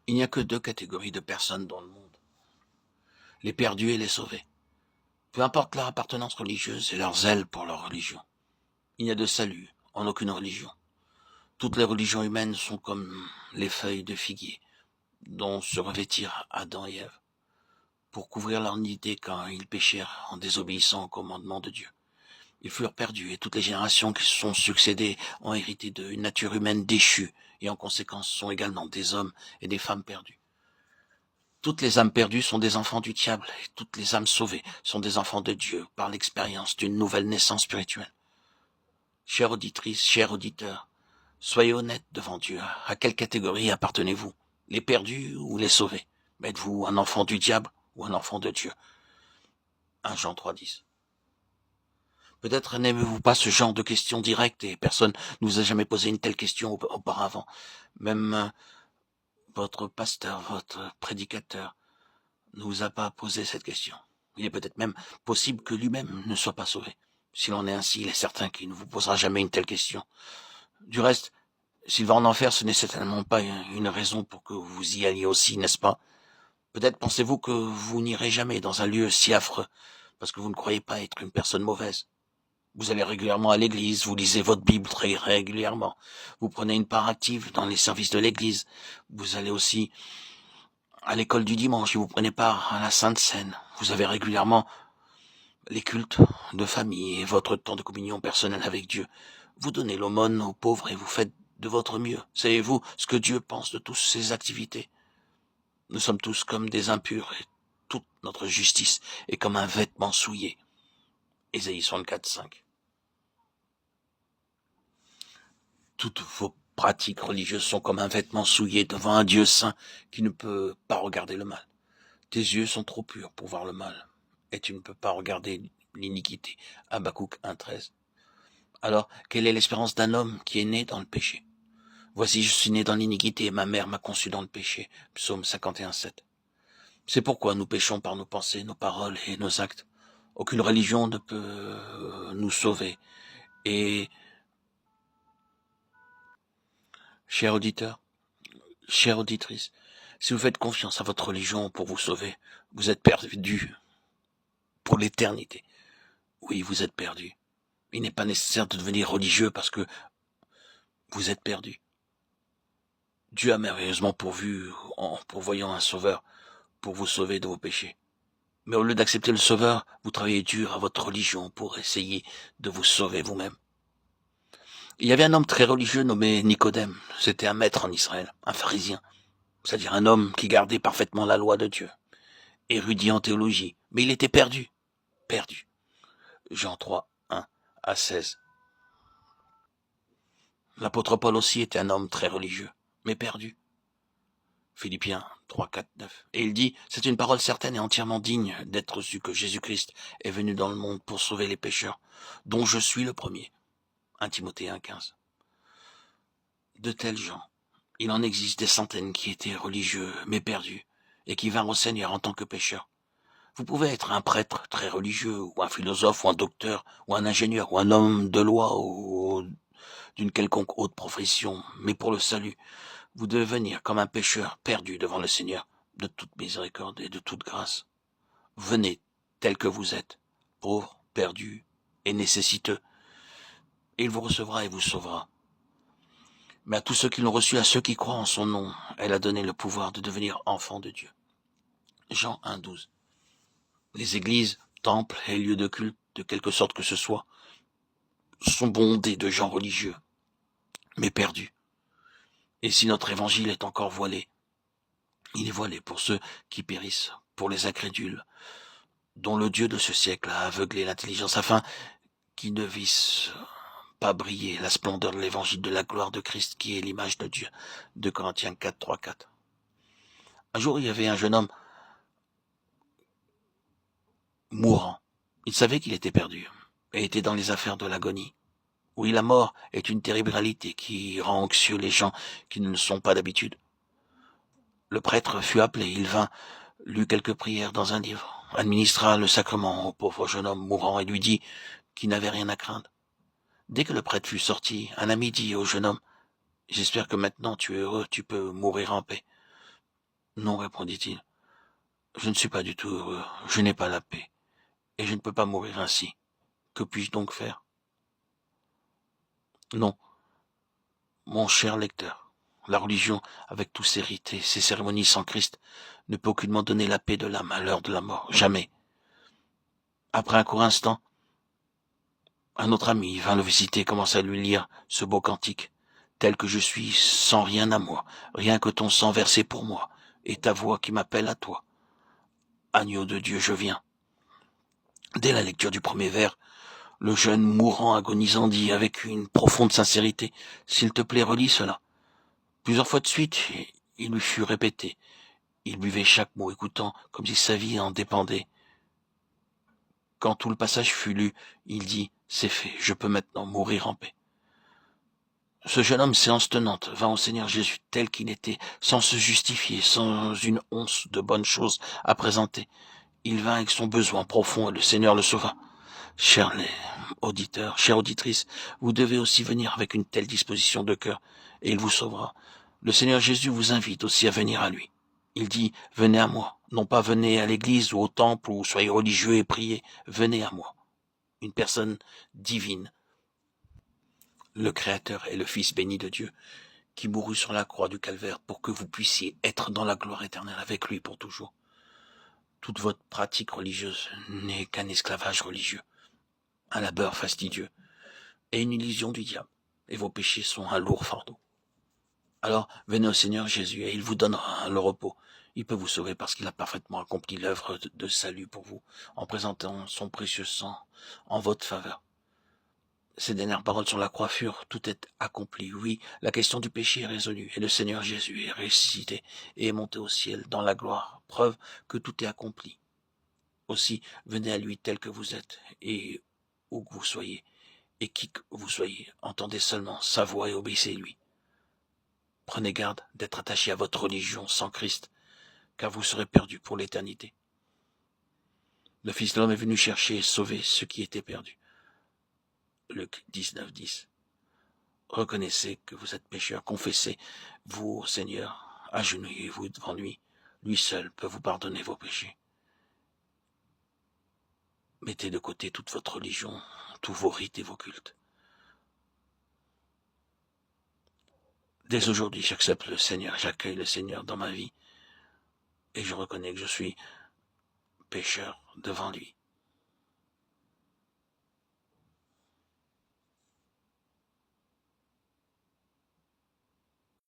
Il n'y a que deux catégories de personnes dans le monde, les perdus et les sauvés. Peu importe leur appartenance religieuse et leur zèle pour leur religion. Il n'y a de salut en aucune religion. Toutes les religions humaines sont comme les feuilles de figuier dont se revêtirent Adam et Ève pour couvrir leur nudité quand ils péchèrent en désobéissant au commandement de Dieu. Ils furent perdus et toutes les générations qui se sont succédées ont hérité d'une nature humaine déchue et en conséquence sont également des hommes et des femmes perdus. Toutes les âmes perdues sont des enfants du diable et toutes les âmes sauvées sont des enfants de Dieu par l'expérience d'une nouvelle naissance spirituelle. Chère auditrice, chers auditeurs, soyez honnêtes devant Dieu. À quelle catégorie appartenez-vous? Les perdus ou les sauvés? Êtes-vous un enfant du diable ou un enfant de Dieu? 1 Jean 3,10. Peut-être n'aimez-vous pas ce genre de questions directes et personne ne vous a jamais posé une telle question auparavant. Même votre pasteur, votre prédicateur ne vous a pas posé cette question. Il est peut-être même possible que lui-même ne soit pas sauvé. S'il en est ainsi, il est certain qu'il ne vous posera jamais une telle question. Du reste, s'il va en enfer, ce n'est certainement pas une raison pour que vous y alliez aussi, n'est-ce pas? Peut-être pensez-vous que vous n'irez jamais dans un lieu si affreux, parce que vous ne croyez pas être une personne mauvaise. Vous allez régulièrement à l'église, vous lisez votre Bible très régulièrement, vous prenez une part active dans les services de l'église, vous allez aussi à l'école du dimanche et vous prenez part à la Sainte Seine, vous avez régulièrement les cultes de famille et votre temps de communion personnelle avec Dieu. Vous donnez l'aumône aux pauvres et vous faites de votre mieux. Savez-vous ce que Dieu pense de toutes ces activités? Nous sommes tous comme des impurs et toute notre justice est comme un vêtement souillé. Ésaïe 64,5. Toutes vos pratiques religieuses sont comme un vêtement souillé devant un Dieu saint qui ne peut pas regarder le mal. Tes yeux sont trop purs pour voir le mal, et tu ne peux pas regarder l'iniquité. Habakkuk 1,13. Alors, quelle est l'espérance d'un homme qui est né dans le péché? Voici, je suis né dans l'iniquité, et ma mère m'a conçu dans le péché. Psaume 51,7. C'est pourquoi nous péchons par nos pensées, nos paroles et nos actes. Aucune religion ne peut nous sauver. Et, cher auditeur, chère auditrice, si vous faites confiance à votre religion pour vous sauver, vous êtes perdu pour l'éternité. Oui, vous êtes perdu. Il n'est pas nécessaire de devenir religieux parce que vous êtes perdu. Dieu a merveilleusement pourvu en pourvoyant un sauveur pour vous sauver de vos péchés. Mais au lieu d'accepter le sauveur, vous travaillez dur à votre religion pour essayer de vous sauver vous-même. Il y avait un homme très religieux nommé Nicodème. C'était un maître en Israël, un pharisien, c'est-à-dire un homme qui gardait parfaitement la loi de Dieu, érudit en théologie, mais il était perdu. Perdu. Jean 3, 1 à 16. L'apôtre Paul aussi était un homme très religieux, mais perdu. Philippiens 3, 4, 9. Et il dit, c'est une parole certaine et entièrement digne d'être reçue que Jésus-Christ est venu dans le monde pour sauver les pécheurs, dont je suis le premier. 1 Timothée 1, 15. De tels gens, il en existe des centaines qui étaient religieux, mais perdus, et qui vinrent au Seigneur en tant que pécheurs. Vous pouvez être un prêtre très religieux, ou un philosophe, ou un docteur, ou un ingénieur, ou un homme de loi, ou d'une quelconque haute profession, mais pour le salut, vous devez venir comme un pécheur perdu devant le Seigneur, de toute miséricorde et de toute grâce. Venez tel que vous êtes, pauvre, perdu et nécessiteux, et il vous recevra et vous sauvera. Mais à tous ceux qui l'ont reçu, à ceux qui croient en son nom, elle a donné le pouvoir de devenir enfants de Dieu. Jean 1, 12. Les églises, temples et lieux de culte, de quelque sorte que ce soit, sont bondés de gens religieux, mais perdus. Et si notre évangile est encore voilé, il est voilé pour ceux qui périssent, pour les incrédules, dont le Dieu de ce siècle a aveuglé l'intelligence afin qu'ils ne vissent pas briller la splendeur de l'évangile de la gloire de Christ qui est l'image de Dieu. 2 Corinthiens 4, 3, 4. Un jour, il y avait un jeune homme mourant. Il savait qu'il était perdu et était dans les affaires de l'agonie. Oui, la mort est une terrible réalité qui rend anxieux les gens qui ne le sont pas d'habitude. Le prêtre fut appelé, il vint, lut quelques prières dans un livre, administra le sacrement au pauvre jeune homme mourant et lui dit qu'il n'avait rien à craindre. Dès que le prêtre fut sorti, un ami dit au jeune homme, « J'espère que maintenant tu es heureux, tu peux mourir en paix. » Non, répondit-il, je ne suis pas du tout heureux, je n'ai pas la paix, et je ne peux pas mourir ainsi. Que puis-je donc faire? Non, mon cher lecteur, la religion, avec tous ses rites et ses cérémonies sans Christ, ne peut aucunement donner la paix de l'âme à l'heure de la mort, jamais. Après un court instant, un autre ami vint le visiter et commença à lui lire ce beau cantique. Tel que je suis, sans rien à moi, rien que ton sang versé pour moi, et ta voix qui m'appelle à toi. Agneau de Dieu, je viens. Dès la lecture du premier vers, le jeune mourant agonisant dit avec une profonde sincérité, « S'il te plaît, relis cela. » Plusieurs fois de suite, il lui fut répété. Il buvait chaque mot, écoutant comme si sa vie en dépendait. Quand tout le passage fut lu, il dit, « C'est fait, je peux maintenant mourir en paix. » Ce jeune homme, séance tenante, vint au Seigneur Jésus tel qu'il était, sans se justifier, sans une once de bonnes choses à présenter. Il vint avec son besoin profond et le Seigneur le sauva. Chers auditeurs, chères auditrices, vous devez aussi venir avec une telle disposition de cœur, et il vous sauvera. Le Seigneur Jésus vous invite aussi à venir à lui. Il dit, venez à moi, non pas venez à l'église ou au temple ou soyez religieux et priez, venez à moi. Une personne divine, le Créateur et le Fils béni de Dieu, qui mourut sur la croix du calvaire pour que vous puissiez être dans la gloire éternelle avec lui pour toujours. Toute votre pratique religieuse n'est qu'un esclavage religieux, un labeur fastidieux et une illusion du diable, et vos péchés sont un lourd fardeau. Alors venez au Seigneur Jésus et il vous donnera le repos. Il peut vous sauver parce qu'il a parfaitement accompli l'œuvre de salut pour vous en présentant son précieux sang en votre faveur. Ces dernières paroles sur la croix furent, tout est accompli. Oui, la question du péché est résolue, et le Seigneur Jésus est ressuscité et est monté au ciel dans la gloire, preuve que tout est accompli. Aussi, venez à lui tel que vous êtes, et où que vous soyez, et qui que vous soyez, entendez seulement sa voix et obéissez-lui. Prenez garde d'être attaché à votre religion sans Christ, car vous serez perdu pour l'éternité. Le Fils de l'homme est venu chercher et sauver ceux qui étaient perdus. Luc 19:10. Reconnaissez que vous êtes pécheur, confessez-vous au Seigneur, agenouillez-vous devant lui. Lui seul peut vous pardonner vos péchés. Mettez de côté toute votre religion, tous vos rites et vos cultes. Dès aujourd'hui, j'accepte le Seigneur, j'accueille le Seigneur dans ma vie et je reconnais que je suis pécheur devant lui.